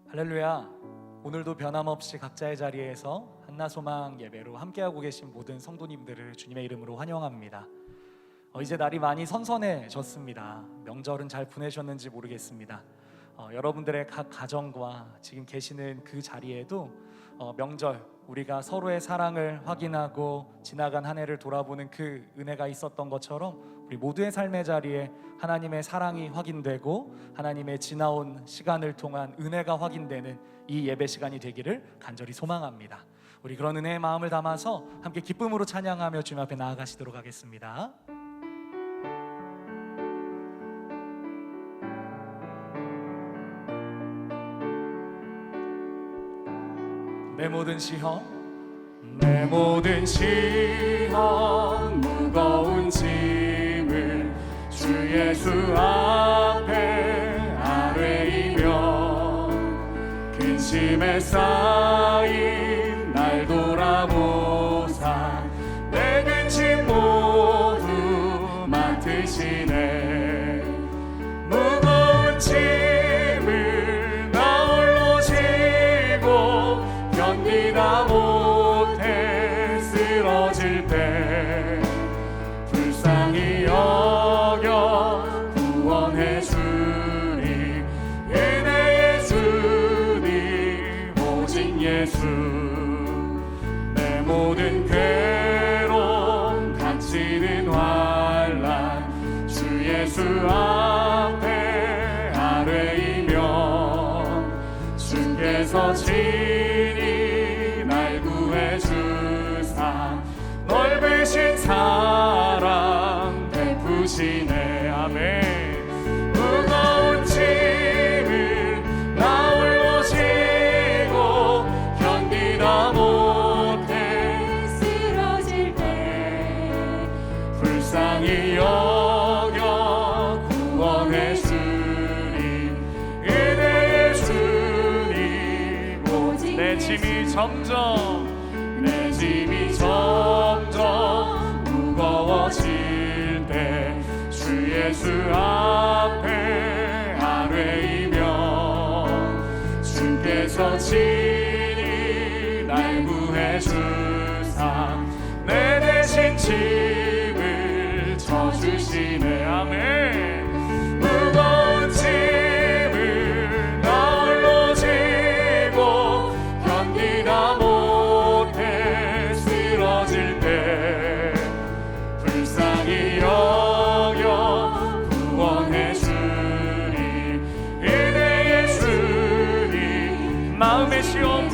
할렐루야. 오늘도 변함없이 각자의 자리에서 한나소망 예배로 함께하고 계신 모든 성도님들을 주님의 이름으로 환영합니다. 이제 날이 많이 선선해졌습니다. 명절은 잘 보내셨는지 모르겠습니다. 여러분들의 각 가정과 지금 계시는 그 자리에도 명절 우리가 서로의 사랑을 확인하고 지나간 한 해를 돌아보는 그 은혜가 있었던 것처럼 우리 모두의 삶의 자리에 하나님의 사랑이 확인되고 하나님의 지나온 시간을 통한 은혜가 확인되는 이 예배 시간이 되기를 간절히 소망합니다. 우리 그런 은혜의 마음을 담아서 함께 기쁨으로 찬양하며 주님 앞에 나아가시도록 하겠습니다. 내 모든 시험 무거운 짐을 주 예수 앞에 아뢰이며 근심에 쌓인 날 돌아보사 내 근심 모두 맡으시네. 무거운 짐을 나 홀로 지고 견디다 못해 쓰러질 때 불쌍히 여겨 구원해 주리 은혜의 주님 오직 예수. 내 모든 괴로움 갇히는 환난 주 예수 앞에 아뢰이며 주께서 친히 날 구해 주사 넓으신 사랑 베푸시네. 아멘. 무거운 짐을 나 홀로 지고 견디다 못해 쓰러질 때 불쌍히 여겨 구원해 주리 은혜의 주님 오직 내 짐이 점점 무거워질 때 주 예수 앞에 아뢰이며 주께서 친히 날 구해 주사 내 대신 짐을 져주시네. 아멘. 무거운 짐을 나 홀로 지고 견디다 못해 쓰러질 때 불쌍히 여겨 구원해 주리 은혜의 주님. 마음의 시험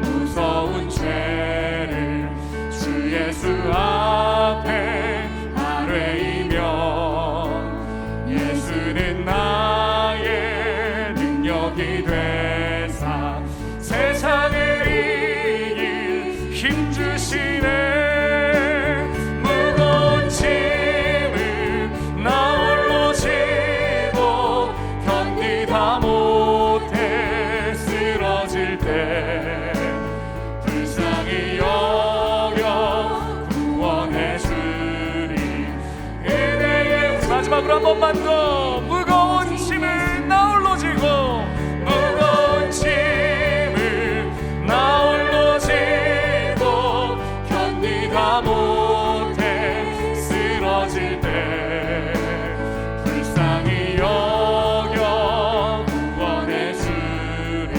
무서운 죄를 주 예수 앞에 아뢰이며 예수는 나의 능력이 되사 세상을 이길 힘 주시네. 무거운 짐을 나 홀로 지고 견디다 못해 쓰러질 때 불쌍히 여겨 구원해 주리 은혜의. 마지막으로 한 번만 더. 무거운 짐을 나 홀로 지고 무거운 짐을 나 홀로 지고 견디다 못해 쓰러질 때 불쌍히 여겨 구원해 주리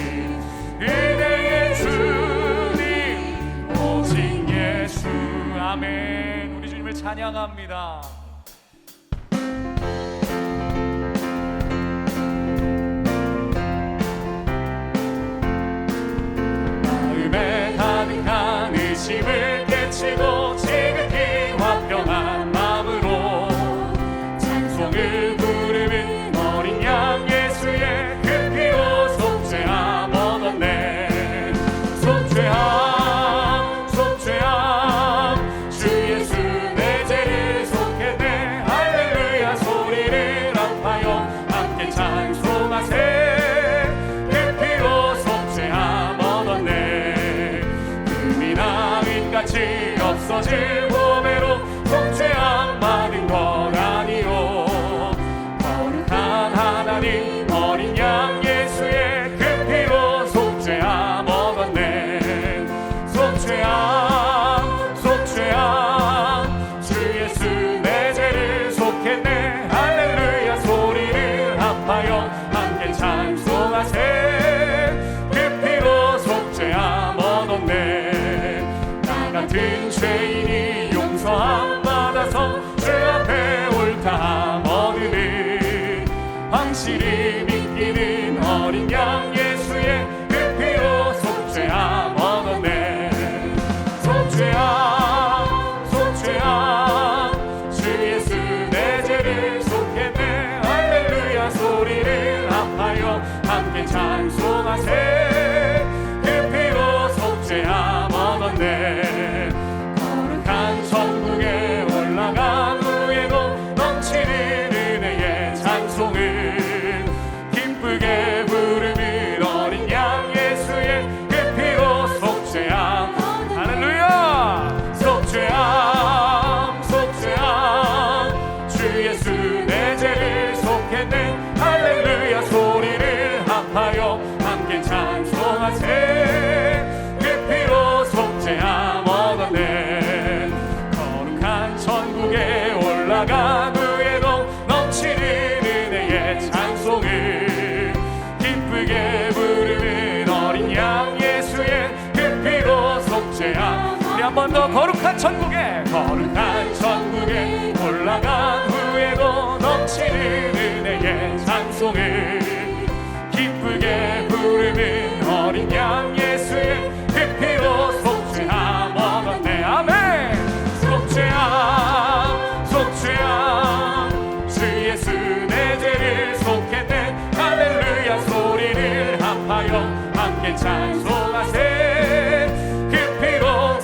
은혜의 주님 오직 예수. 아멘. 우리 주님을 찬양합니다. 마음에 가득한 의심을 깨치고 지극히 화평한 마음으로 찬송을 부르는 어린 양 예수의 그 피로 속죄함 얻었네. 속죄함 주 예수 내 죄를 속했네. 천국에 올라간 후에도 넘치는 은혜의 찬송을 기쁘게 부르는 어린 양 예수의 그 피로 속죄함. 우리 한 번 더 거룩한 천국에 올라간 후에도 넘치는 은혜의 찬송을 기쁘게 부르는 어린 양 예수의 그 피로 속죄함 얻었네. 아멘. 속죄함 속죄함 주 예수 내 죄를 속했네. 할렐루야 소리를 합하여 함께 찬송하세. 그 피로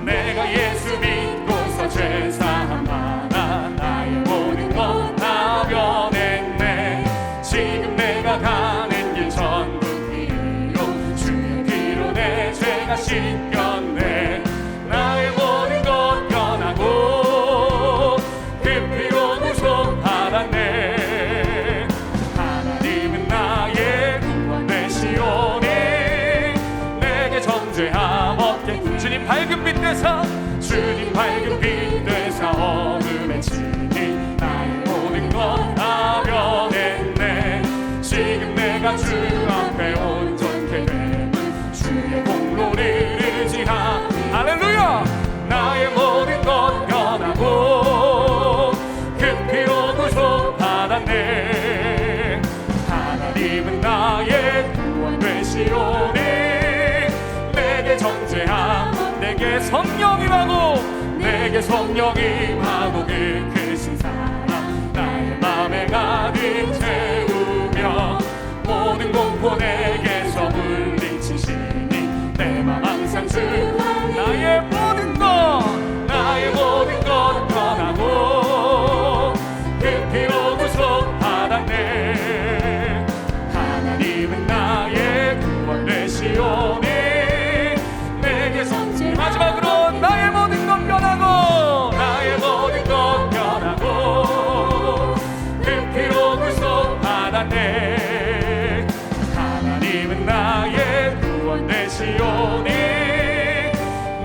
내가 예수 믿고서 죄사함 받아 나의 모든 것 다 변했네. 지금 내가 가는 길 전부 피로 주의 피로 내 죄가 씻겼네. 나의 모든 것 변하고 그 피로 구속받았네. 하나님은 나의 구원 되시오니 내게 정죄함 없게. 주님 밝은 빛 되사 주님 밝은 빛 되사 어둠에 치니 나의 모든 것 다 변했네. 지금 내가 주 앞에 온전케 되는 주의 공로를 의지하. 할렐루야. 나의 모든 것 변하고 그 피로 구속받았네. 하나님은 나의 구원 되시오니 내게 정죄함 내게 성령 임하고 그 크신 사랑 나의 맘에 가득 채우며 모든 공포 내게서 물리치시니 내 맘 항상 주 나의 모든 것 변하고 그 피로 구속받았네. 하나님은 나의 구원 되시오니 내게 성지. 마지막으로 나의 모든 것 변하고 그 피로 구속받았네. 하나님은 나의 구원 되시오니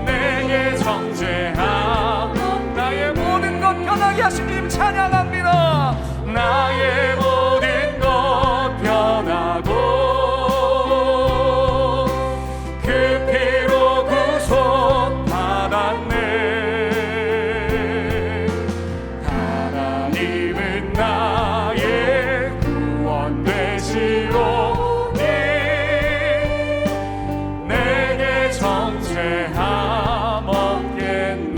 내게 정죄함. 나의 모든 것 변하게 하신 주님 찬양합니다. 나의 모든 것 변하고 그 피로 구속받았네. 하나님은 나의 구원 되시오니 내게 정죄함 없겠네.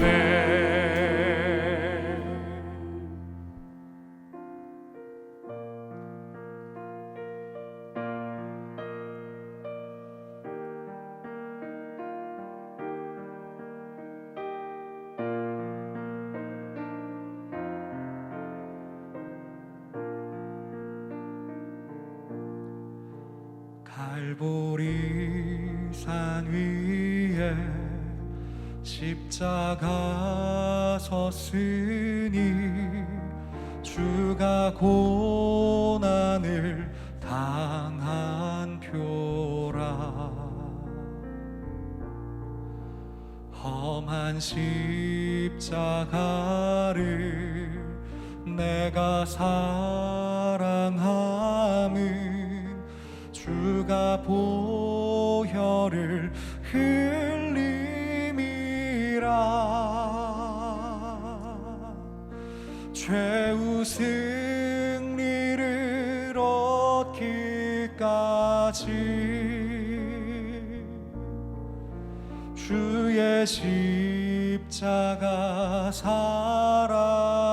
갈보리 산 위에 십자가 섰으니 주가 고난을 당한 표라. 험한 십자가를 내가 사랑함은 주가 보혈을 흘림이라. 죄우 승리를 얻기까지 주의 십자가 사랑하리.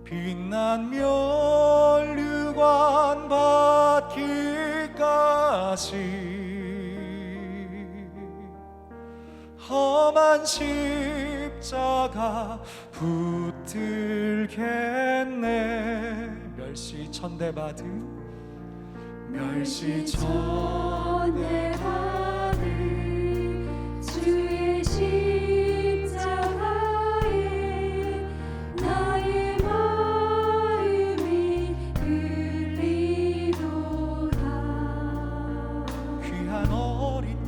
빛난 면류관 받기까지 험한 십자가 붙들겠네. 멸시천대받은 주의 십자가에 나의 마음이 흘리도다. 귀한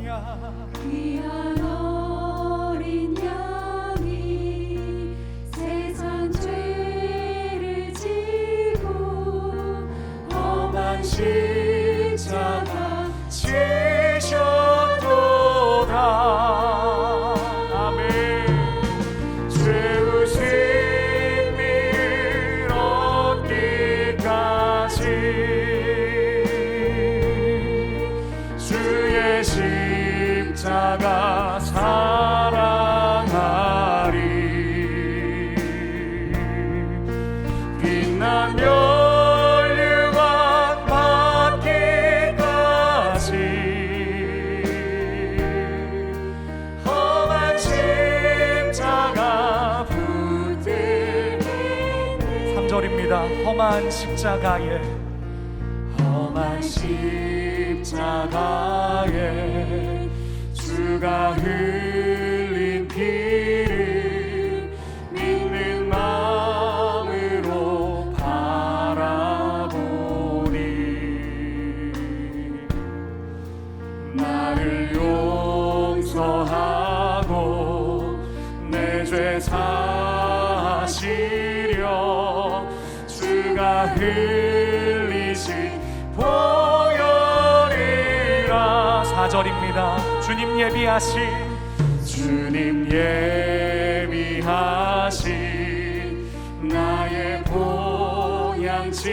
양 귀한 어린 양이 세상 죄를 지고 험한 십자가 지셨도다. 아멘. 죄의 승리를 얻기까지 주의 십자가 사랑하리. 빛난 멸류관 받기까지 험한 십자가 붙들겠네. 3절입니다. 험한 십자가에 험한 십자가에 주가 흘린 피를 믿는 마음으로 바라보니 나를 용서하고 내 죄 사시려 주가 흘리신 보혈이라. 4절입니다. 주님 예비하신 나의 보양집에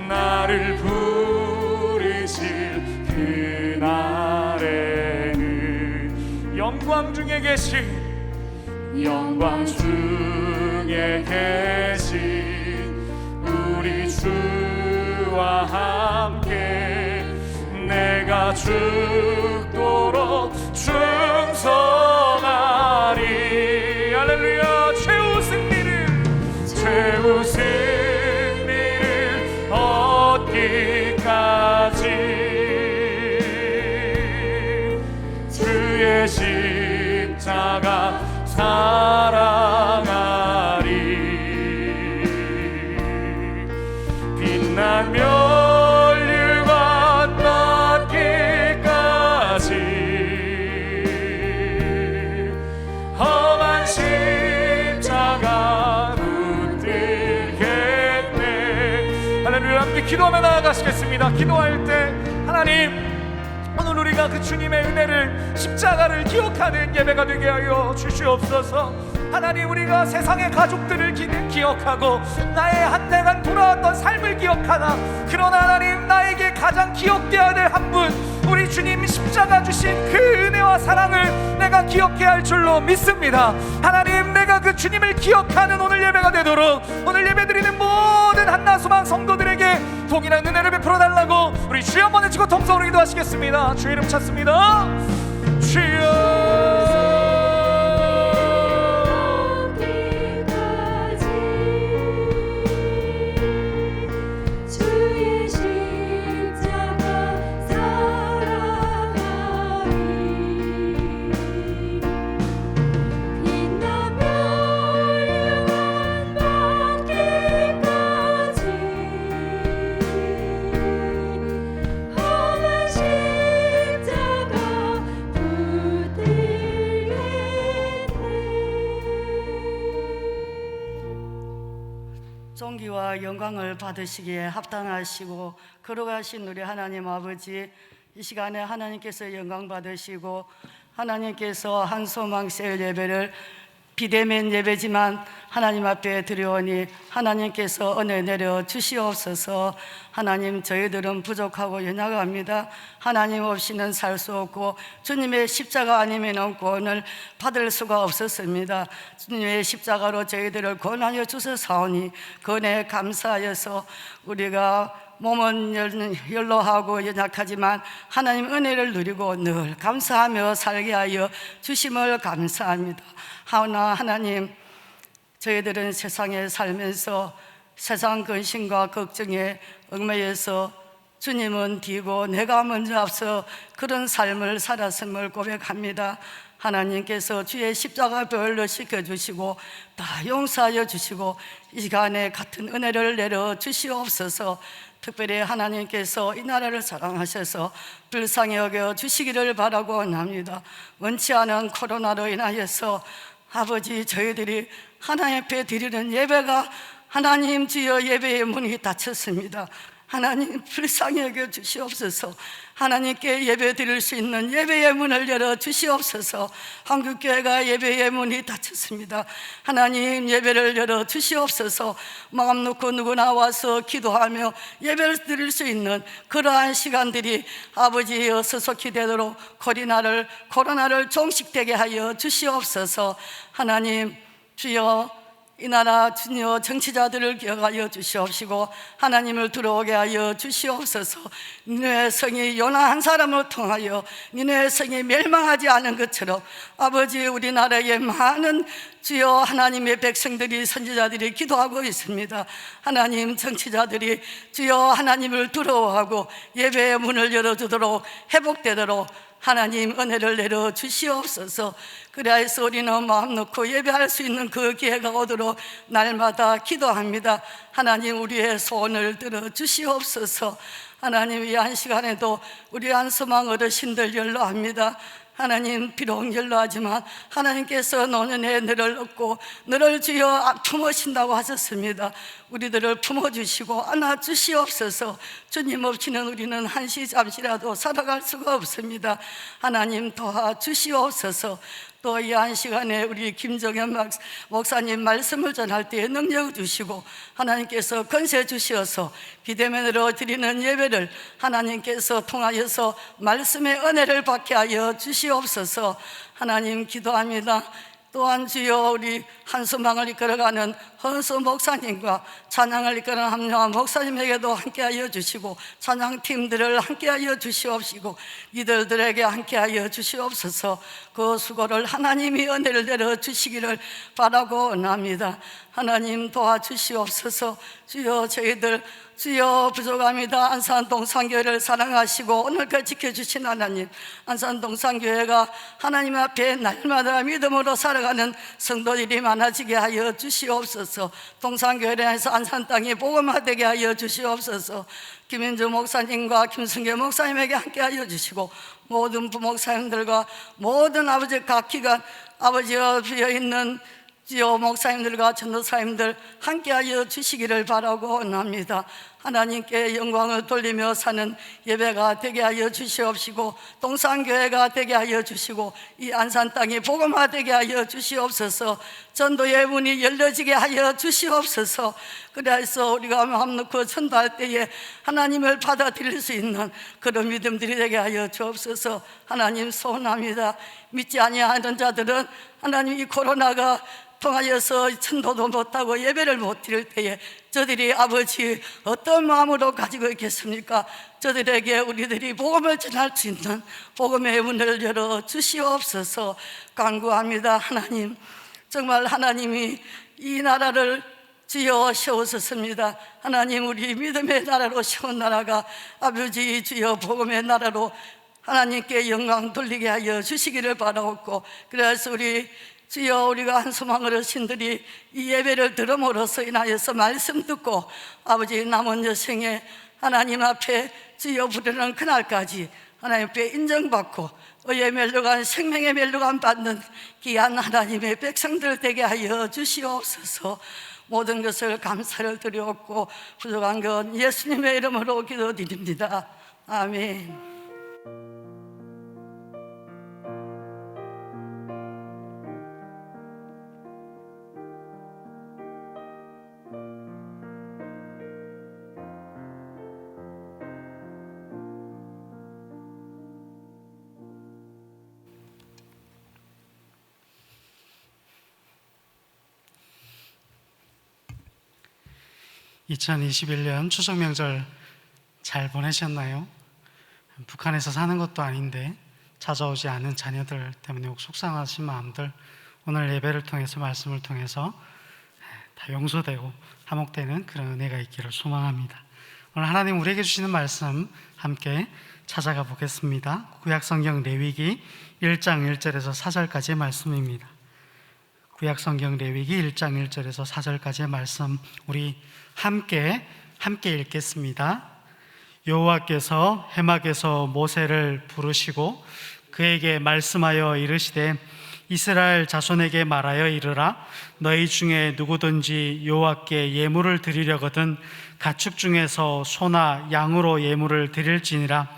나를 부르실 그날에는 영광 중에 계신 우리 주와 함께 내가 죽도록 충성하리. 할렐루야. 최후 승리를 얻기까지 주의 십자가 사랑하리. 빛난 멸류관 받기까지 험한 십자가 붙들겠네. 할렐루야. 함께 기도하며 나아가시겠습니다. 기도할 때 하나님, 오늘 우리가 그 주님의 은혜를, 십자가를 기억하는 예배가 되게 하여 주시옵소서. 하나님, 우리가 세상의 가족들을 기억하고 나의 한때간 돌아왔던 삶을 기억하나, 그러나 하나님, 나에게 가장 기억되어야 될 한 분, 우리 주님 십자가 주신 그 은혜와 사랑을 내가 기억해야 할 줄로 믿습니다. 하나님, 내가 그 주님을 기억하는 오늘 예배가 되도록 오늘 예배드리는 모든 한나소망 성도들에게 동일한 은혜를 베풀어 달라고 우리 주여 한번 외치고 통성으로 기도하시겠습니다. 주의 이름 찾습니다. 주여. 존귀와 영광을 받으시기에 합당하시고 거룩하신 우리 하나님 아버지, 이 시간에 하나님께서 영광 받으시고 하나님께서 한소망셀 예배를 비대면 예배지만 하나님 앞에 드려오니 하나님께서 은혜 내려 주시옵소서. 하나님, 저희들은 부족하고 연약합니다. 하나님 없이는 살 수 없고 주님의 십자가 아니면 구원을 받을 수가 없었습니다. 주님의 십자가로 저희들을 구원하여 주셔사오니 그 은혜에 감사하여서 우리가 몸은 연로하고 연약하지만 하나님 은혜를 누리고 늘 감사하며 살게 하여 주심을 감사합니다. 하오나 하나님, 저희들은 세상에 살면서 세상 근심과 걱정에 얽매여서 주님은 뒤고 내가 먼저 앞서 그런 삶을 살았음을 고백합니다. 하나님께서 주의 십자가 별로 시켜주시고 다 용서하여 주시고 이 시간에 같은 은혜를 내려 주시옵소서. 특별히 하나님께서 이 나라를 사랑하셔서 불쌍히 여겨 주시기를 바라고 원합니다. 원치 않은 코로나로 인하여서 아버지, 저희들이 하나님 앞에 드리는 예배가 하나님 주여 예배의 문이 닫혔습니다. 하나님 불쌍히 여겨 주시옵소서. 하나님께 예배 드릴 수 있는 예배의 문을 열어 주시옵소서. 한국교회가 예배의 문이 닫혔습니다. 하나님 예배를 열어 주시옵소서. 마음 놓고 누구나 와서 기도하며 예배를 드릴 수 있는 그러한 시간들이 아버지여 소속히 되도록 코로나를 종식되게 하여 주시옵소서. 하나님 주여 이 나라 주여 정치자들을 기억하여 주시옵시고 하나님을 들어오게 하여 주시옵소서. 니네의 성이 요나 한 사람을 통하여 니네의 성이 멸망하지 않은 것처럼 아버지, 우리나라에 많은 주여 하나님의 백성들이, 선지자들이 기도하고 있습니다. 하나님, 정치자들이 주여 하나님을 두려워하고 예배의 문을 열어주도록, 회복되도록 하나님 은혜를 내려 주시옵소서. 그래서 우리는 마음 놓고 예배할 수 있는 그 기회가 오도록 날마다 기도합니다. 하나님, 우리의 소원을 들어 주시옵소서. 하나님, 이 한 시간에도 우리 한소망 어르신들 연로합니다. 하나님, 비록 연로하지만 하나님께서 노년에 너를 얻고 너를 주여 품으신다고 하셨습니다. 우리들을 품어주시고 안아주시옵소서. 주님 없이는 우리는 한시 잠시라도 살아갈 수가 없습니다. 하나님 도와주시옵소서. 또 이 한 시간에 우리 김정현 목사님 말씀을 전할 때에 능력 주시고 하나님께서 권세 주시어서 비대면으로 드리는 예배를 하나님께서 통하여서 말씀의 은혜를 받게 하여 주시옵소서. 하나님 기도합니다. 또한 주여 우리 한소망을 이끌어가는 헌수 목사님과 찬양을 이끌어가는 함영한 목사님에게도 함께하여 주시고 찬양팀들을 함께하여 주시옵시고 이들에게 함께하여 주시옵소서. 그 수고를 하나님이 은혜를 내려 주시기를 바라고 원합니다. 하나님 도와주시옵소서. 주여 저희들 주여 부족합니다. 안산동산교회를 사랑하시고 오늘까지 지켜주신 하나님, 안산동산교회가 하나님 앞에 날마다 믿음으로 살아가는 성도들이 많아지게 하여 주시옵소서. 동산교회에서 안산 땅이 복음화되게 하여 주시옵소서. 김현주 목사님과 김승계 목사님에게 함께하여 주시고 모든 부목사님들과 모든 아버지 각 기관 아버지와 비어있는 주여 목사님들과 전도사님들 함께하여 주시기를 바라고 원합니다. 하나님께 영광을 돌리며 사는 예배가 되게 하여 주시옵시고 동산교회가 되게 하여 주시고 이 안산 땅이 복음화되게 하여 주시옵소서. 전도의 문이 열려지게 하여 주시옵소서. 그래서 우리가 마음 놓고 전도할 때에 하나님을 받아들일 수 있는 그런 믿음들이 되게 하여 주옵소서. 하나님 소원합니다. 믿지 아니하는 자들은 하나님 이 코로나가 통하여서 전도도 못하고 예배를 못 드릴 때에 저들이 아버지 어떤 마음으로 가지고 있겠습니까? 저들에게 우리들이 복음을 전할 수 있는 복음의 문을 열어 주시옵소서. 간구합니다. 하나님, 정말 하나님이 이 나라를 주여 세우셨습니다. 하나님, 우리 믿음의 나라로 세운 나라가 아버지 주여 복음의 나라로 하나님께 영광 돌리게 하여 주시기를 바라옵고 그래서 주여 우리가 한소망 어르신들이 이 예배를 들음으로써 인하여서 말씀 듣고 아버지 남은 여생에 하나님 앞에 주여 부르는 그날까지 하나님 앞에 인정받고 의의 멸류관 생명의 멸류관 받는 귀한 하나님의 백성들 되게 하여 주시옵소서. 모든 것을 감사를 드리옵고 부족한 건 예수님의 이름으로 기도드립니다. 아멘. (2021년) 추석 명절 잘 보내셨나요? 북한에서 사는 것도 아닌데 찾아오지 않은 자녀들 때문에 속상하신 마음들 오늘 예배를 통해서 말씀을 통해서 다 용서되고 화목되는 그런 은혜가 있기를 소망합니다. 오늘 하나님 우리에게 주시는 말씀 함께 찾아가 보겠습니다. 구약성경 레위기 1장 1절에서 4절까지의 말씀입니다. 구약성경 레위기 1장 1절에서 4절까지의 말씀 우리 함께 읽겠습니다. 여호와께서 해막에서 모세를 부르시고 그에게 말씀하여 이르시되 이스라엘 자손에게 말하여 이르라. 너희 중에 누구든지 여호와께 예물을 드리려거든 가축 중에서 소나 양으로 예물을 드릴지니라.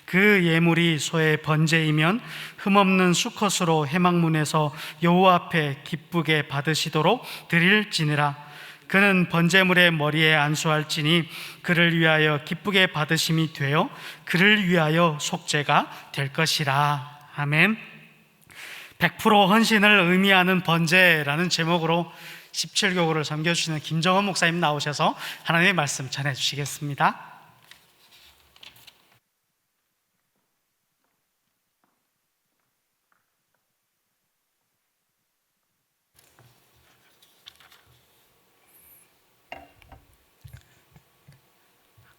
그 예물이 소의 번제이면 흠없는 수컷으로 해막문에서 여호와 앞에 기쁘게 받으시도록 드릴지니라. 그는 번제물의 머리에 안수할지니 그를 위하여 기쁘게 받으심이 되어 그를 위하여 속죄가 될 것이라. 아멘. 100% 헌신을 의미하는 번제라는 제목으로 17교구를 섬겨주시는 김정원 목사님 나오셔서 하나님의 말씀 전해주시겠습니다.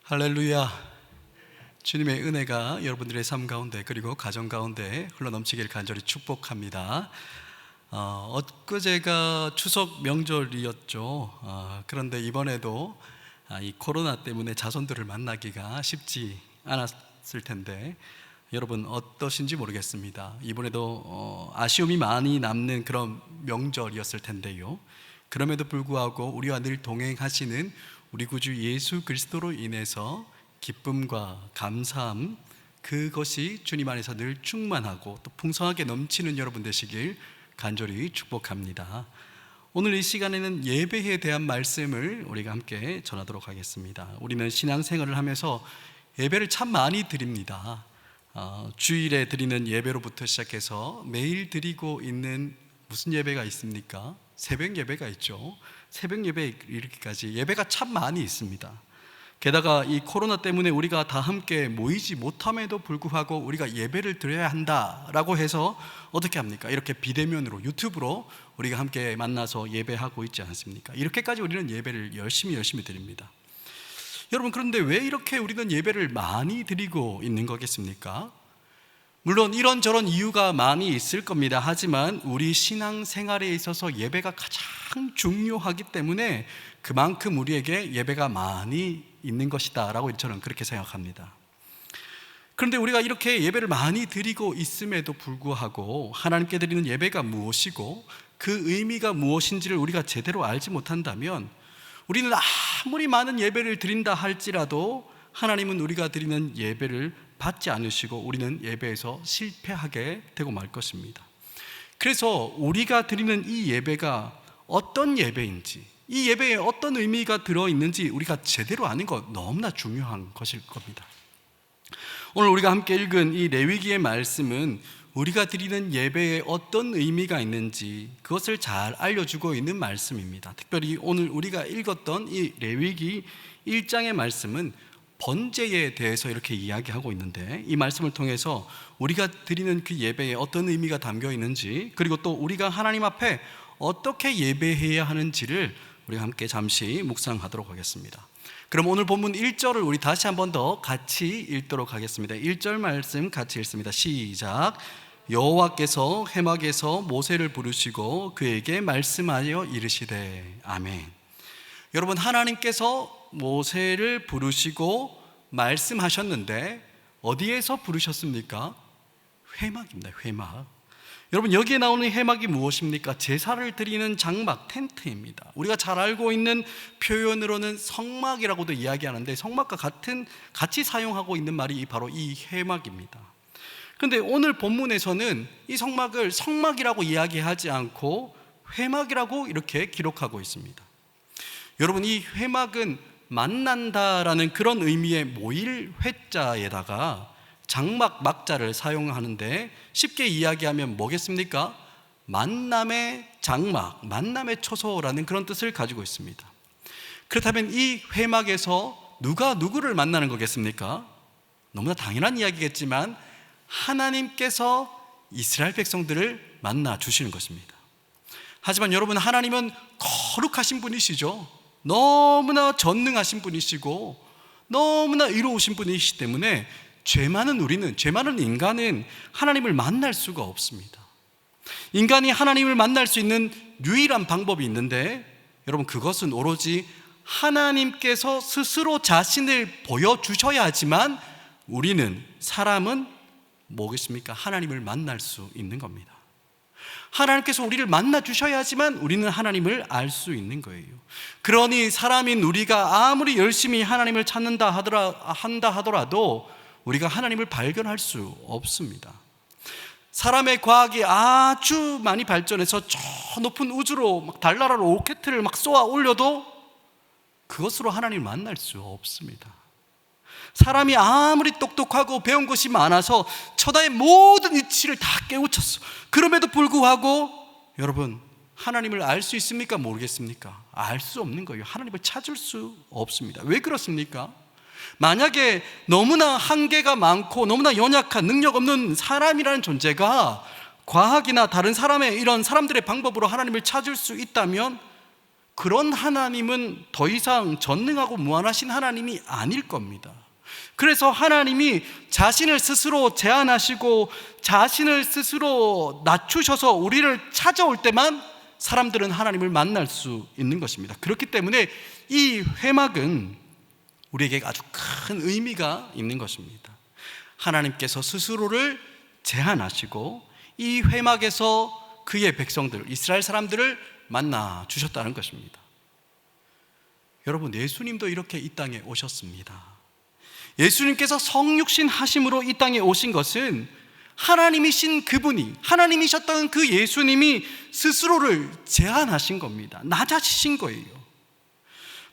할렐루야. 주님의 은혜가 여러분들의 삶 가운데 그리고 가정 가운데 흘러넘치길 간절히 축복합니다. 엊그제가 추석 명절이었죠. 그런데 이번에도 이 코로나 때문에 자손들을 만나기가 쉽지 않았을 텐데 여러분 어떠신지 모르겠습니다. 이번에도 아쉬움이 많이 남는 그런 명절이었을 텐데요. 그럼에도 불구하고 우리와 늘 동행하시는 우리 구주 예수 그리스도로 인해서 기쁨과 감사함, 그것이 주님 안에서 늘 충만하고 또 풍성하게 넘치는 여러분 되시길 간절히 축복합니다. 오늘 이 시간에는 예배에 대한 말씀을 우리가 함께 전하도록 하겠습니다. 우리는 신앙생활을 하면서 예배를 참 많이 드립니다. 주일에 드리는 예배로부터 시작해서 매일 드리고 있는 무슨 예배가 있습니까? 새벽 예배가 있죠. 새벽 예배 이렇게까지 예배가 참 많이 있습니다. 게다가 이 코로나 때문에 우리가 다 함께 모이지 못함에도 불구하고 우리가 예배를 드려야 한다라고 해서 어떻게 합니까? 이렇게 비대면으로 유튜브로 우리가 함께 만나서 예배하고 있지 않습니까? 이렇게까지 우리는 예배를 열심히 드립니다. 여러분, 그런데 왜 이렇게 우리는 예배를 많이 드리고 있는 거겠습니까? 물론 이런저런 이유가 많이 있을 겁니다. 하지만 우리 신앙생활에 있어서 예배가 가장 중요하기 때문에 그만큼 우리에게 예배가 많이 있는 것이다 라고 저는 그렇게 생각합니다. 그런데 우리가 이렇게 예배를 많이 드리고 있음에도 불구하고 하나님께 드리는 예배가 무엇이고 그 의미가 무엇인지를 우리가 제대로 알지 못한다면 우리는 아무리 많은 예배를 드린다 할지라도 하나님은 우리가 드리는 예배를 받지 않으시고 우리는 예배에서 실패하게 되고 말 것입니다. 그래서 우리가 드리는 이 예배가 어떤 예배인지, 이 예배에 어떤 의미가 들어있는지 우리가 제대로 아는 것 너무나 중요한 것일 겁니다. 오늘 우리가 함께 읽은 이 레위기의 말씀은 우리가 드리는 예배에 어떤 의미가 있는지 그것을 잘 알려주고 있는 말씀입니다. 특별히 오늘 우리가 읽었던 이 레위기 1장의 말씀은 번제에 대해서 이렇게 이야기하고 있는데 이 말씀을 통해서 우리가 드리는 그 예배에 어떤 의미가 담겨 있는지 그리고 또 우리가 하나님 앞에 어떻게 예배해야 하는지를 우리가 함께 잠시 묵상하도록 하겠습니다. 그럼 오늘 본문 1절을 우리 다시 한 번 더 같이 읽도록 하겠습니다. 1절 말씀 같이 읽습니다. 시작. 여호와께서 해막에서 모세를 부르시고 그에게 말씀하여 이르시되. 아멘. 여러분, 하나님께서 모세를 부르시고 말씀하셨는데 어디에서 부르셨습니까? 회막입니다. 회막. 여러분, 여기에 나오는 회막이 무엇입니까? 제사를 드리는 장막, 텐트입니다. 우리가 잘 알고 있는 표현으로는 성막이라고도 이야기하는데 성막과 같이 사용하고 있는 말이 바로 이 회막입니다. 그런데 오늘 본문에서는 이 성막을 성막이라고 이야기하지 않고 회막이라고 이렇게 기록하고 있습니다. 여러분, 이 회막은 만난다라는 그런 의미의 모일 회자에다가 장막 막자를 사용하는데 쉽게 이야기하면 뭐겠습니까? 만남의 장막, 만남의 초소라는 그런 뜻을 가지고 있습니다. 그렇다면 이 회막에서 누가 누구를 만나는 거겠습니까? 너무나 당연한 이야기겠지만 하나님께서 이스라엘 백성들을 만나 주시는 것입니다. 하지만 여러분, 하나님은 거룩하신 분이시죠. 너무나 전능하신 분이시고 너무나 의로우신 분이시기 때문에 죄 많은 인간은 하나님을 만날 수가 없습니다. 인간이 하나님을 만날 수 있는 유일한 방법이 있는데 여러분, 그것은 오로지 하나님께서 스스로 자신을 보여주셔야지만 사람은 뭐겠습니까? 하나님을 만날 수 있는 겁니다. 하나님께서 우리를 만나 주셔야지만 우리는 하나님을 알 수 있는 거예요. 그러니 사람인 우리가 아무리 열심히 하나님을 찾는다 하더라도 우리가 하나님을 발견할 수 없습니다. 사람의 과학이 아주 많이 발전해서 저 높은 우주로 막 달나라로 로켓을 막 쏘아 올려도 그것으로 하나님을 만날 수 없습니다. 사람이 아무리 똑똑하고 배운 것이 많아서 천하의 모든 이치를 다 깨우쳤어. 그럼에도 불구하고 여러분, 하나님을 알 수 있습니까? 모르겠습니까? 알 수 없는 거예요. 하나님을 찾을 수 없습니다. 왜 그렇습니까? 만약에 너무나 한계가 많고 너무나 연약한 능력 없는 사람이라는 존재가 과학이나 다른 이런 사람들의 방법으로 하나님을 찾을 수 있다면 그런 하나님은 더 이상 전능하고 무한하신 하나님이 아닐 겁니다. 그래서 하나님이 자신을 스스로 제한하시고 자신을 스스로 낮추셔서 우리를 찾아올 때만 사람들은 하나님을 만날 수 있는 것입니다. 그렇기 때문에 이 회막은 우리에게 아주 큰 의미가 있는 것입니다. 하나님께서 스스로를 제한하시고 이 회막에서 그의 백성들, 이스라엘 사람들을 만나 주셨다는 것입니다. 여러분, 예수님도 이렇게 이 땅에 오셨습니다. 예수님께서 성육신 하심으로 이 땅에 오신 것은 하나님이신 그분이, 하나님이셨던 그 예수님이 스스로를 제한하신 겁니다. 낮아지신 거예요.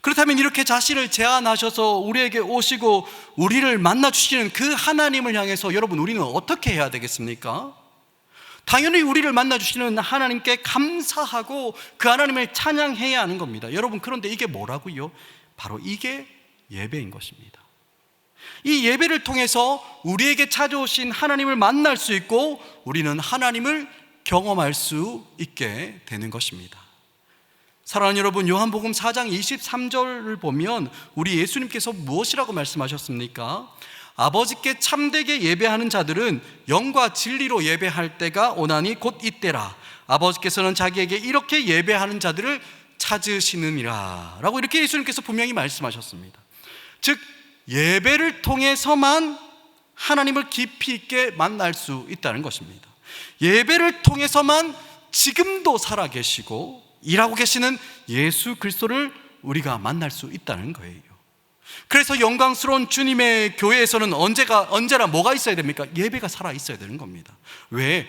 그렇다면 이렇게 자신을 제한하셔서 우리에게 오시고 우리를 만나주시는 그 하나님을 향해서 여러분, 우리는 어떻게 해야 되겠습니까? 당연히 우리를 만나주시는 하나님께 감사하고 그 하나님을 찬양해야 하는 겁니다. 여러분, 그런데 이게 뭐라고요? 바로 이게 예배인 것입니다. 이 예배를 통해서 우리에게 찾아오신 하나님을 만날 수 있고 우리는 하나님을 경험할 수 있게 되는 것입니다. 사랑하는 여러분, 요한복음 4장 23절을 보면 우리 예수님께서 무엇이라고 말씀하셨습니까? 아버지께 참되게 예배하는 자들은 영과 진리로 예배할 때가 오나니 곧 이때라. 아버지께서는 자기에게 이렇게 예배하는 자들을 찾으시느니라 라고 이렇게 예수님께서 분명히 말씀하셨습니다. 즉 예배를 통해서만 하나님을 깊이 있게 만날 수 있다는 것입니다. 예배를 통해서만 지금도 살아계시고 일하고 계시는 예수 그리스도를 우리가 만날 수 있다는 거예요. 그래서 영광스러운 주님의 교회에서는 언제나 뭐가 있어야 됩니까? 예배가 살아 있어야 되는 겁니다. 왜?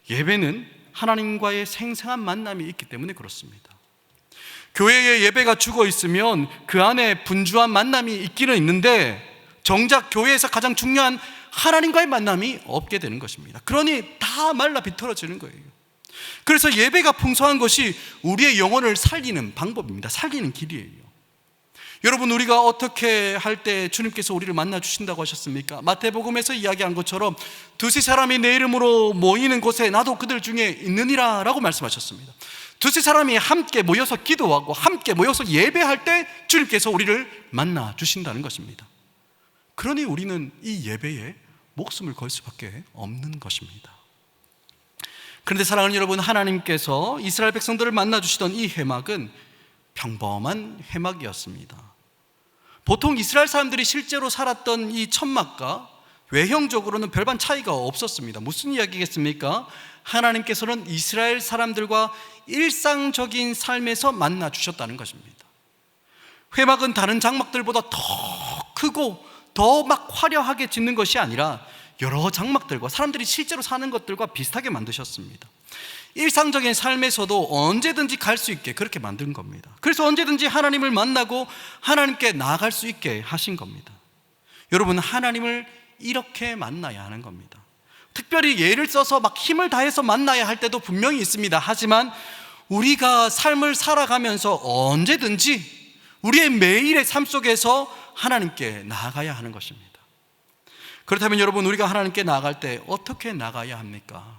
예배는 하나님과의 생생한 만남이 있기 때문에 그렇습니다. 교회에 예배가 죽어 있으면 그 안에 분주한 만남이 있기는 있는데 정작 교회에서 가장 중요한 하나님과의 만남이 없게 되는 것입니다. 그러니 다 말라 비틀어지는 거예요. 그래서 예배가 풍성한 것이 우리의 영혼을 살리는 방법입니다. 살리는 길이에요. 여러분, 우리가 어떻게 할 때 주님께서 우리를 만나 주신다고 하셨습니까? 마태복음에서 이야기한 것처럼 두세 사람이 내 이름으로 모이는 곳에 나도 그들 중에 있느니라 라고 말씀하셨습니다. 두세 사람이 함께 모여서 기도하고 함께 모여서 예배할 때 주님께서 우리를 만나 주신다는 것입니다. 그러니 우리는 이 예배에 목숨을 걸 수밖에 없는 것입니다. 그런데 사랑하는 여러분, 하나님께서 이스라엘 백성들을 만나 주시던 이 회막은 평범한 회막이었습니다. 보통 이스라엘 사람들이 실제로 살았던 이 천막과 외형적으로는 별반 차이가 없었습니다. 무슨 이야기겠습니까? 하나님께서는 이스라엘 사람들과 일상적인 삶에서 만나 주셨다는 것입니다. 회막은 다른 장막들보다 더 크고 더 막 화려하게 짓는 것이 아니라 여러 장막들과 사람들이 실제로 사는 것들과 비슷하게 만드셨습니다. 일상적인 삶에서도 언제든지 갈 수 있게 그렇게 만든 겁니다. 그래서 언제든지 하나님을 만나고 하나님께 나아갈 수 있게 하신 겁니다. 여러분, 하나님을 이렇게 만나야 하는 겁니다. 특별히 예를 써서 막 힘을 다해서 만나야 할 때도 분명히 있습니다. 하지만 우리가 삶을 살아가면서 언제든지 우리의 매일의 삶 속에서 하나님께 나아가야 하는 것입니다. 그렇다면 여러분, 우리가 하나님께 나아갈 때 어떻게 나가야 합니까?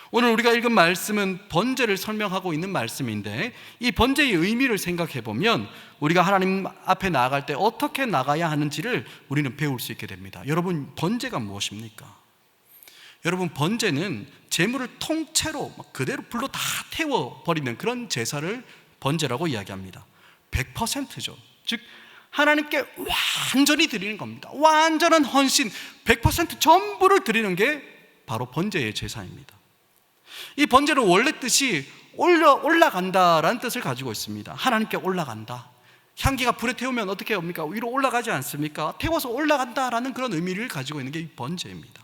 오늘 우리가 읽은 말씀은 번제를 설명하고 있는 말씀인데 이 번제의 의미를 생각해 보면 우리가 하나님 앞에 나아갈 때 어떻게 나가야 하는지를 우리는 배울 수 있게 됩니다. 여러분, 번제가 무엇입니까? 여러분, 번제는 제물을 통째로 그대로 불로 다 태워버리는 그런 제사를 번제라고 이야기합니다. 100%죠. 즉 하나님께 완전히 드리는 겁니다. 완전한 헌신, 100% 전부를 드리는 게 바로 번제의 제사입니다. 이 번제는 원래 뜻이 올라간다라는 뜻을 가지고 있습니다. 하나님께 올라간다. 향기가 불에 태우면 어떻게 합니까? 위로 올라가지 않습니까? 태워서 올라간다라는 그런 의미를 가지고 있는 게 이 번제입니다.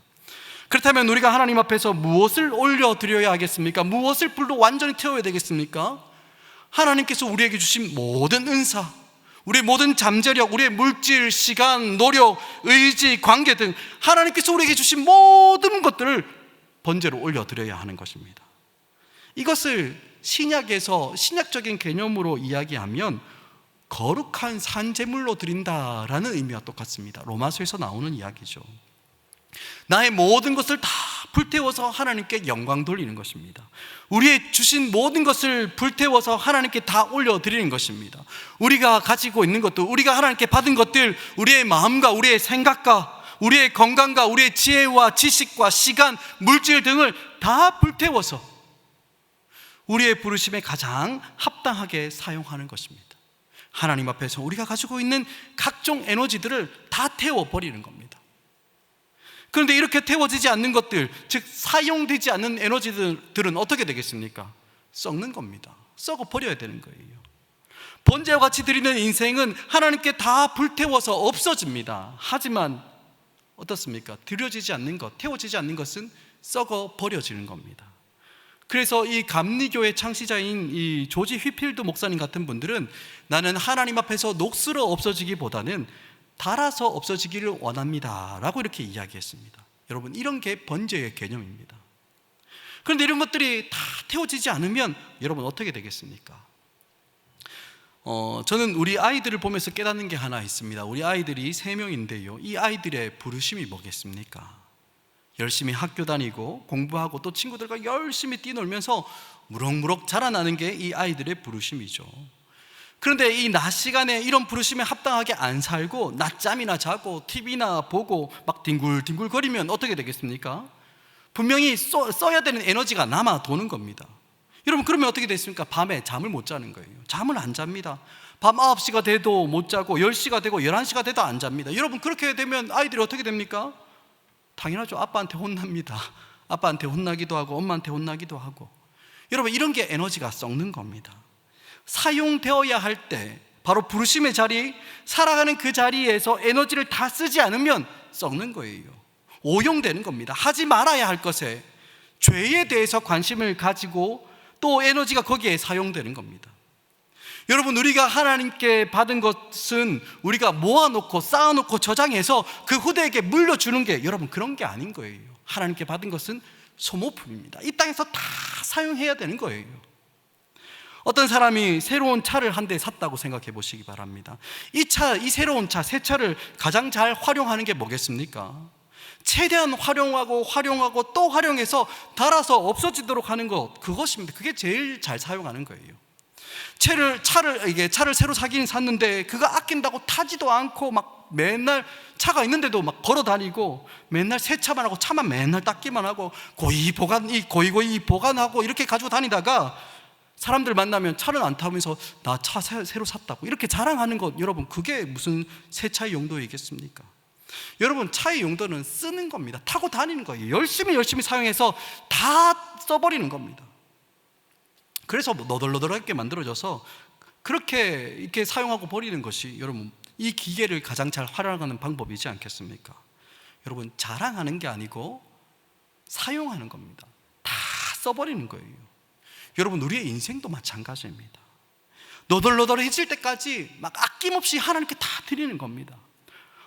그렇다면 우리가 하나님 앞에서 무엇을 올려드려야 하겠습니까? 무엇을 불로 완전히 태워야 되겠습니까? 하나님께서 우리에게 주신 모든 은사, 우리의 모든 잠재력, 우리의 물질, 시간, 노력, 의지, 관계 등 하나님께서 우리에게 주신 모든 것들을 번제로 올려드려야 하는 것입니다. 이것을 신약에서 신약적인 개념으로 이야기하면 거룩한 산제물로 드린다라는 의미와 똑같습니다. 로마서에서 나오는 이야기죠. 나의 모든 것을 다 불태워서 하나님께 영광 돌리는 것입니다. 우리의 주신 모든 것을 불태워서 하나님께 다 올려드리는 것입니다. 우리가 가지고 있는 것들, 우리가 하나님께 받은 것들, 우리의 마음과 우리의 생각과 우리의 건강과 우리의 지혜와 지식과 시간, 물질 등을 다 불태워서 우리의 부르심에 가장 합당하게 사용하는 것입니다. 하나님 앞에서 우리가 가지고 있는 각종 에너지들을 다 태워버리는 겁니다. 그런데 이렇게 태워지지 않는 것들, 즉 사용되지 않는 에너지들은 어떻게 되겠습니까? 썩는 겁니다. 썩어 버려야 되는 거예요. 번제와 같이 드리는 인생은 하나님께 다 불태워서 없어집니다. 하지만 어떻습니까? 드려지지 않는 것, 태워지지 않는 것은 썩어 버려지는 겁니다. 그래서 이 감리교의 창시자인 이 조지 휘필드 목사님 같은 분들은 나는 하나님 앞에서 녹슬어 없어지기보다는 닳아서 없어지기를 원합니다 라고 이렇게 이야기했습니다. 여러분, 이런 게 번제의 개념입니다. 그런데 이런 것들이 다 태워지지 않으면 여러분 어떻게 되겠습니까? 저는 우리 아이들을 보면서 깨닫는 게 하나 있습니다. 우리 아이들이 3명인데요, 이 아이들의 부르심이 뭐겠습니까? 열심히 학교 다니고 공부하고 또 친구들과 열심히 뛰놀면서 무럭무럭 자라나는 게 이 아이들의 부르심이죠. 그런데 이 낮 시간에 이런 부르심에 합당하게 안 살고 낮잠이나 자고 TV나 보고 막 뒹굴뒹굴 거리면 어떻게 되겠습니까? 분명히 써야 되는 에너지가 남아 도는 겁니다. 여러분, 그러면 어떻게 됐습니까? 밤에 잠을 못 자는 거예요. 잠을 안 잡니다. 밤 9시가 돼도 못 자고 10시가 되고 11시가 돼도 안 잡니다. 여러분, 그렇게 되면 아이들이 어떻게 됩니까? 당연하죠. 아빠한테 혼납니다. 아빠한테 혼나기도 하고 엄마한테 혼나기도 하고. 여러분, 이런 게 에너지가 썩는 겁니다. 사용되어야 할 때 바로 부르심의 자리, 살아가는 그 자리에서 에너지를 다 쓰지 않으면 썩는 거예요. 오용되는 겁니다. 하지 말아야 할 것에, 죄에 대해서 관심을 가지고 또 에너지가 거기에 사용되는 겁니다. 여러분, 우리가 하나님께 받은 것은 우리가 모아놓고 쌓아놓고 저장해서 그 후대에게 물려주는 게, 여러분, 그런 게 아닌 거예요. 하나님께 받은 것은 소모품입니다. 이 땅에서 다 사용해야 되는 거예요. 어떤 사람이 새로운 차를 한 대 샀다고 생각해 보시기 바랍니다. 이 새로운 차, 새 차를 가장 잘 활용하는 게 뭐겠습니까? 최대한 활용하고 또 활용해서 닳아서 없어지도록 하는 것, 그것입니다. 그게 제일 잘 사용하는 거예요. 차를 새로 사긴 샀는데 그거 아낀다고 타지도 않고 막 맨날 차가 있는데도 막 걸어 다니고 맨날 세차만 하고 차만 맨날 닦기만 하고 고이 보관하고 이렇게 가지고 다니다가 사람들 만나면 차를 안 타면서 나 차 새로 샀다고 이렇게 자랑하는 것, 여러분, 그게 무슨 세차의 용도이겠습니까? 여러분, 차의 용도는 쓰는 겁니다. 타고 다니는 거예요. 열심히 사용해서 다 써버리는 겁니다. 그래서 너덜너덜하게 만들어져서 그렇게 이렇게 사용하고 버리는 것이, 여러분, 이 기계를 가장 잘 활용하는 방법이지 않겠습니까? 여러분, 자랑하는 게 아니고 사용하는 겁니다. 다 써버리는 거예요. 여러분, 우리의 인생도 마찬가지입니다. 너덜너덜해질 때까지 막 아낌없이 하나님께 다 드리는 겁니다.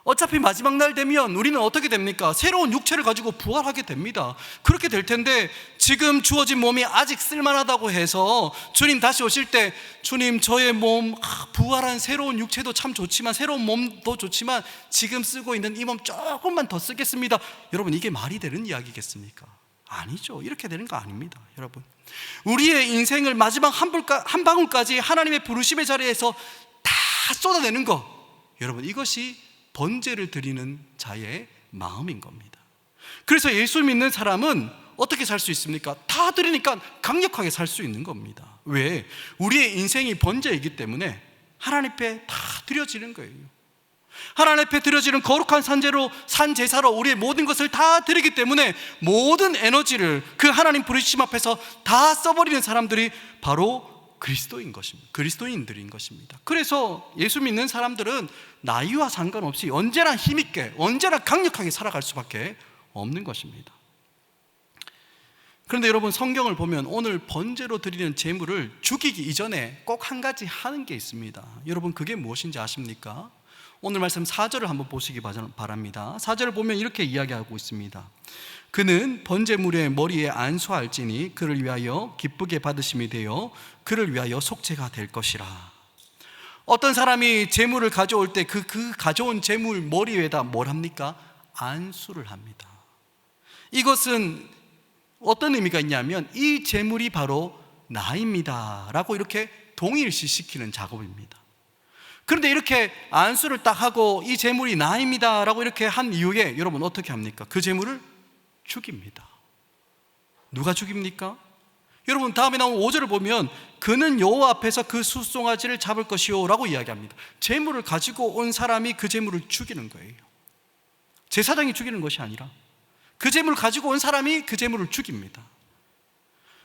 어차피 마지막 날 되면 우리는 어떻게 됩니까? 새로운 육체를 가지고 부활하게 됩니다. 그렇게 될 텐데 지금 주어진 몸이 아직 쓸만하다고 해서 주님 다시 오실 때, 주님, 저의 몸, 부활한 새로운 육체도 참 좋지만, 새로운 몸도 좋지만 지금 쓰고 있는 이 몸 조금만 더 쓰겠습니다. 여러분, 이게 말이 되는 이야기겠습니까? 아니죠. 이렇게 되는 거 아닙니다. 여러분, 우리의 인생을 마지막 한 방울까지 하나님의 부르심의 자리에서 다 쏟아내는 것, 여러분, 이것이 번제를 드리는 자의 마음인 겁니다. 그래서 예수 믿는 사람은 어떻게 살 수 있습니까? 다 드리니까 강력하게 살 수 있는 겁니다. 왜? 우리의 인생이 번제이기 때문에 하나님 앞에 다 드려지는 거예요. 하나님 앞에 드려지는 거룩한 산제사로 우리의 모든 것을 다 드리기 때문에 모든 에너지를 그 하나님 부르심 앞에서 다 써버리는 사람들이 바로 그리스도인들인 것입니다. 그래서 예수 믿는 사람들은 나이와 상관없이 언제나 힘있게, 언제나 강력하게 살아갈 수밖에 없는 것입니다. 그런데 여러분, 성경을 보면 오늘 번제로 드리는 제물을 죽이기 이전에 꼭 한 가지 하는 게 있습니다. 여러분, 그게 무엇인지 아십니까? 오늘 말씀 4절을 한번 보시기 바랍니다. 4절을 보면 이렇게 이야기하고 있습니다. 그는 번제물의 머리에 안수할지니 그를 위하여 기쁘게 받으심이 되어 그를 위하여 속죄가 될 것이라. 어떤 사람이 제물을 가져올 때 그 가져온 제물 머리 위에다 뭘 합니까? 안수를 합니다. 이것은 어떤 의미가 있냐면 이 제물이 바로 나입니다 라고 이렇게 동일시시키는 작업입니다. 그런데 이렇게 안수를 딱 하고 이 제물이 나입니다 라고 이렇게 한 이후에 여러분 어떻게 합니까? 그 제물을 죽입니다. 누가 죽입니까? 여러분, 다음에 나온 5절을 보면 그는 여호와 앞에서 그 숫송아지를 잡을 것이요 라고 이야기합니다. 제물을 가지고 온 사람이 그 제물을 죽이는 거예요. 제사장이 죽이는 것이 아니라 그 제물을 가지고 온 사람이 그 제물을 죽입니다.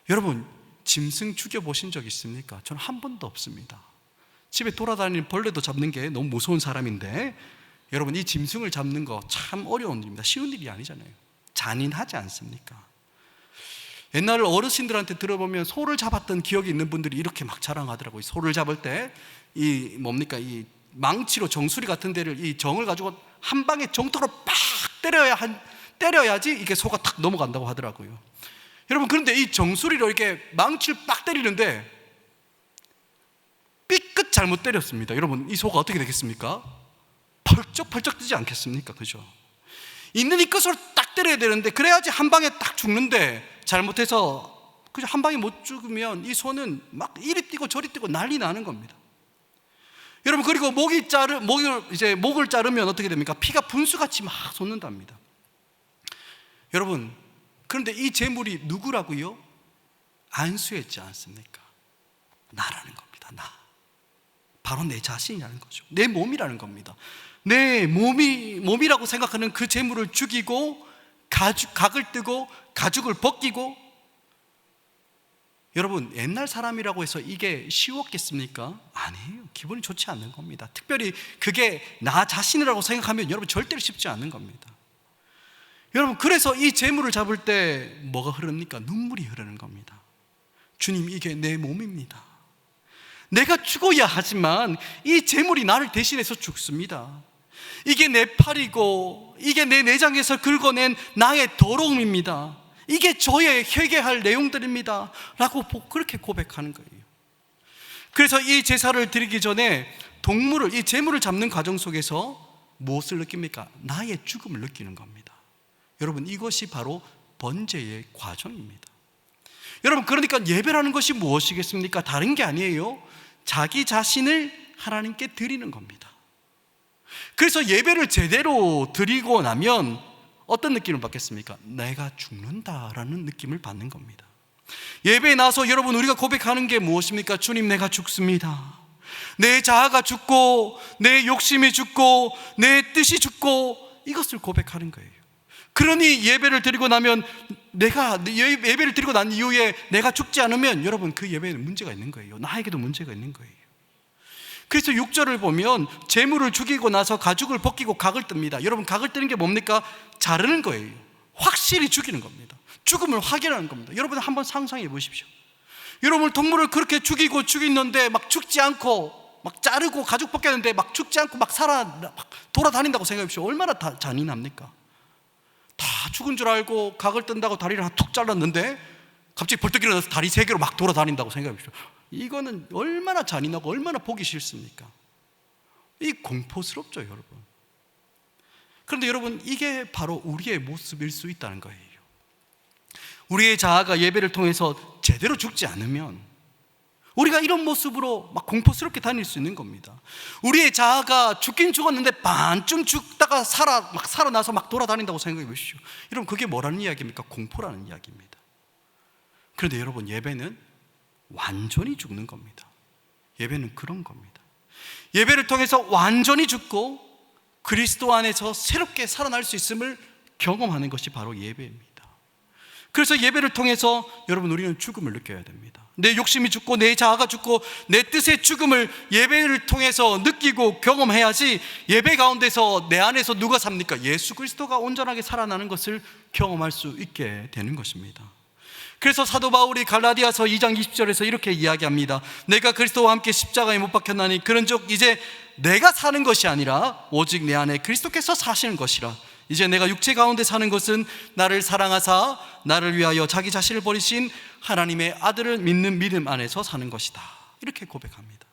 여러분, 짐승 죽여보신 적 있습니까? 저는 한 번도 없습니다. 집에 돌아다니는 벌레도 잡는 게 너무 무서운 사람인데, 여러분, 이 짐승을 잡는 거 참 어려운 일입니다. 쉬운 일이 아니잖아요. 잔인하지 않습니까? 옛날 어르신들한테 들어보면 소를 잡았던 기억이 있는 분들이 이렇게 막 자랑하더라고요. 소를 잡을 때 이 망치로 정수리 같은 데를 이 정을 가지고 한 방에 정토로 빡 때려야지 이게 소가 탁 넘어간다고 하더라고요. 여러분, 그런데 이 정수리로 이렇게 망치를 빡 때리는데 삐끗 잘못 때렸습니다. 여러분, 이 소가 어떻게 되겠습니까? 펄쩍펄쩍 뜨지 않겠습니까? 그죠? 있는 이 끝으로 딱 때려야 되는데 그래야지 한 방에 딱 죽는데 잘못해서 그죠? 한 방에 못 죽으면 이 소는 막 이리 뛰고 저리 뛰고 난리 나는 겁니다. 여러분, 그리고 목을 자르면 어떻게 됩니까? 피가 분수같이 막 솟는답니다. 여러분, 그런데 이 제물이 누구라고요? 안수했지 않습니까? 나라는 겁니다. 나. 바로 내 자신이라는 거죠. 내 몸이라는 겁니다. 내 몸이라고 생각하는 그 제물을 죽이고 각을 뜨고 가죽을 벗기고, 여러분, 옛날 사람이라고 해서 이게 쉬웠겠습니까? 아니에요. 기분이 좋지 않는 겁니다. 특별히 그게 나 자신이라고 생각하면 여러분 절대로 쉽지 않는 겁니다. 여러분, 그래서 이 제물을 잡을 때 뭐가 흐릅니까? 눈물이 흐르는 겁니다. 주님, 이게 내 몸입니다. 내가 죽어야 하지만 이 제물이 나를 대신해서 죽습니다. 이게 내 팔이고 이게 내 내장에서 긁어낸 나의 더러움입니다. 이게 저의 회개할 내용들입니다 라고 그렇게 고백하는 거예요. 그래서 이 제사를 드리기 전에 이 제물을 잡는 과정 속에서 무엇을 느낍니까? 나의 죽음을 느끼는 겁니다. 여러분, 이것이 바로 번제의 과정입니다. 여러분, 그러니까 예배라는 것이 무엇이겠습니까? 다른 게 아니에요. 자기 자신을 하나님께 드리는 겁니다. 그래서 예배를 제대로 드리고 나면 어떤 느낌을 받겠습니까? 내가 죽는다라는 느낌을 받는 겁니다. 예배에 나와서 여러분, 우리가 고백하는 게 무엇입니까? 주님, 내가 죽습니다. 내 자아가 죽고 내 욕심이 죽고 내 뜻이 죽고, 이것을 고백하는 거예요. 그러니 예배를 드리고 나면 예배를 드리고 난 이후에 내가 죽지 않으면 여러분, 그 예배에는 문제가 있는 거예요. 나에게도 문제가 있는 거예요. 그래서 6절을 보면 제물을 죽이고 나서 가죽을 벗기고 각을 뜹니다. 여러분, 각을 뜨는 게 뭡니까? 자르는 거예요. 확실히 죽이는 겁니다. 죽음을 확인하는 겁니다. 여러분, 한번 상상해 보십시오. 여러분, 동물을 그렇게 죽이는데 막 죽지 않고, 막 자르고 가죽 벗겼는데 막 죽지 않고 막 돌아다닌다고 생각해 보십시오. 얼마나 잔인합니까? 다 죽은 줄 알고 각을 뜬다고 다리를 하나 툭 잘랐는데 갑자기 벌떡 일어나서 다리 3개로 막 돌아다닌다고 생각해 보십시오. 이거는 얼마나 잔인하고 얼마나 보기 싫습니까? 이 공포스럽죠, 여러분. 그런데 여러분, 이게 바로 우리의 모습일 수 있다는 거예요. 우리의 자아가 예배를 통해서 제대로 죽지 않으면 우리가 이런 모습으로 막 공포스럽게 다닐 수 있는 겁니다. 우리의 자아가 죽긴 죽었는데 반쯤 죽다가 살아나서 막 돌아다닌다고 생각해 보십시오. 여러분, 그게 뭐라는 이야기입니까? 공포라는 이야기입니다. 그런데 여러분, 예배는 완전히 죽는 겁니다. 예배는 그런 겁니다. 예배를 통해서 완전히 죽고 그리스도 안에서 새롭게 살아날 수 있음을 경험하는 것이 바로 예배입니다. 그래서 예배를 통해서 여러분 우리는 죽음을 느껴야 됩니다. 내 욕심이 죽고 내 자아가 죽고 내 뜻의 죽음을 예배를 통해서 느끼고 경험해야지, 예배 가운데서 내 안에서 누가 삽니까? 예수 그리스도가 온전하게 살아나는 것을 경험할 수 있게 되는 것입니다. 그래서 사도 바울이 갈라디아서 2장 20절에서 이렇게 이야기합니다. 내가 그리스도와 함께 십자가에 못 박혔나니 그런즉 이제 내가 사는 것이 아니라 오직 내 안에 그리스도께서 사시는 것이라. 이제 내가 육체 가운데 사는 것은 나를 사랑하사 나를 위하여 자기 자신을 버리신 하나님의 아들을 믿는 믿음 안에서 사는 것이다. 이렇게 고백합니다.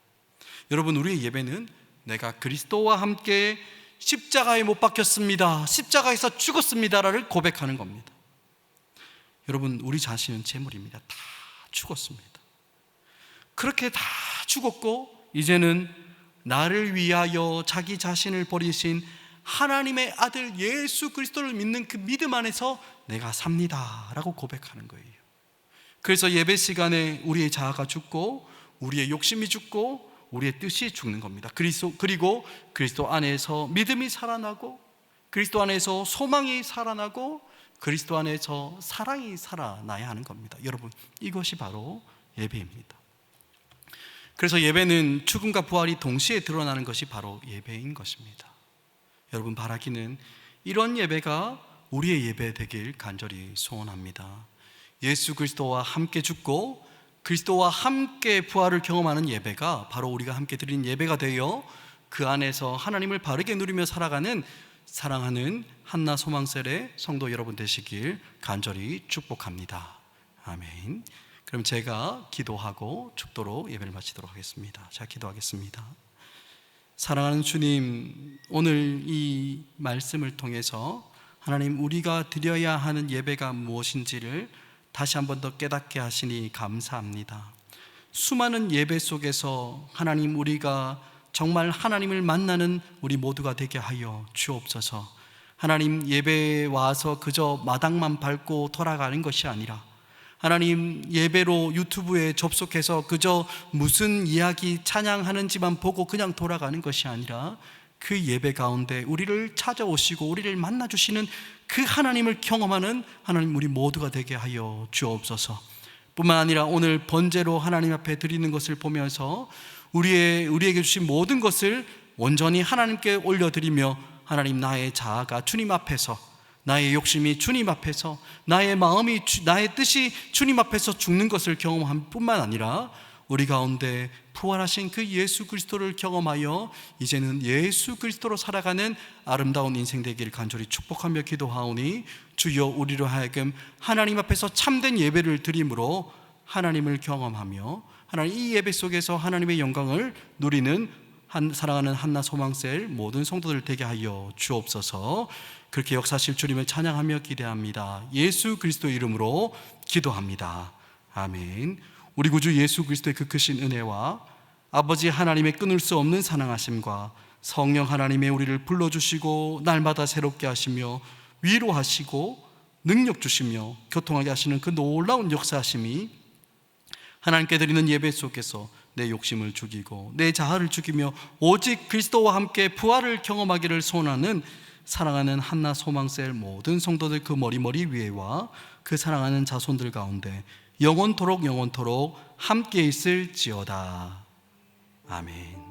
여러분, 우리의 예배는 내가 그리스도와 함께 십자가에 못 박혔습니다, 십자가에서 죽었습니다를 고백하는 겁니다. 여러분, 우리 자신은 재물입니다. 다 죽었습니다. 그렇게 다 죽었고 이제는 나를 위하여 자기 자신을 버리신 하나님의 아들 예수 그리스도를 믿는 그 믿음 안에서 내가 삽니다 라고 고백하는 거예요. 그래서 예배 시간에 우리의 자아가 죽고 우리의 욕심이 죽고 우리의 뜻이 죽는 겁니다. 그리고 그리스도 안에서 믿음이 살아나고 그리스도 안에서 소망이 살아나고 그리스도 안에서 사랑이 살아나야 하는 겁니다. 여러분, 이것이 바로 예배입니다. 그래서 예배는 죽음과 부활이 동시에 드러나는 것이 바로 예배인 것입니다. 여러분, 바라기는 이런 예배가 우리의 예배 되길 간절히 소원합니다. 예수 그리스도와 함께 죽고 그리스도와 함께 부활을 경험하는 예배가 바로 우리가 함께 드린 예배가 되어 그 안에서 하나님을 바르게 누리며 살아가는 사랑하는 한나 소망셀의 성도 여러분 되시길 간절히 축복합니다. 아멘. 그럼 제가 기도하고 축도로 예배를 마치도록 하겠습니다. 제가 기도하겠습니다. 사랑하는 주님, 오늘 이 말씀을 통해서 하나님, 우리가 드려야 하는 예배가 무엇인지를 다시 한 번 더 깨닫게 하시니 감사합니다. 수많은 예배 속에서 하나님, 우리가 정말 하나님을 만나는 우리 모두가 되게 하여 주옵소서. 하나님, 예배에 와서 그저 마당만 밟고 돌아가는 것이 아니라 하나님, 예배로 유튜브에 접속해서 그저 무슨 이야기 찬양하는지만 보고 그냥 돌아가는 것이 아니라 그 예배 가운데 우리를 찾아오시고 우리를 만나주시는 그 하나님을 경험하는 하나님, 우리 모두가 되게 하여 주옵소서. 뿐만 아니라 오늘 번제로 하나님 앞에 드리는 것을 보면서 우리에게 주신 모든 것을 온전히 하나님께 올려드리며 하나님, 나의 자아가 주님 앞에서, 나의 욕심이 주님 앞에서, 나의 마음이, 나의 뜻이 주님 앞에서 죽는 것을 경험한 뿐만 아니라 우리 가운데 부활하신 그 예수 그리스도를 경험하여 이제는 예수 그리스도로 살아가는 아름다운 인생 되기를 간절히 축복하며 기도하오니, 주여 우리로 하여금 하나님 앞에서 참된 예배를 드림으로 하나님을 경험하며 하나님, 이 예배 속에서 하나님의 영광을 누리는 사랑하는 한나 소망셀 모든 성도들 되게 하여 주옵소서. 그렇게 역사하실 주님을 찬양하며 기대합니다. 예수 그리스도 이름으로 기도합니다. 아멘. 우리 구주 예수 그리스도의 그 크신 은혜와 아버지 하나님의 끊을 수 없는 사랑하심과 성령 하나님의 우리를 불러주시고 날마다 새롭게 하시며 위로하시고 능력 주시며 교통하게 하시는 그 놀라운 역사하심이 하나님께 드리는 예배 속에서 내 욕심을 죽이고 내 자아를 죽이며 오직 그리스도와 함께 부활을 경험하기를 소원하는 사랑하는 한나 소망셀 모든 성도들 그 머리 위에와 그 사랑하는 자손들 가운데 영원토록 함께 있을지어다. 아멘.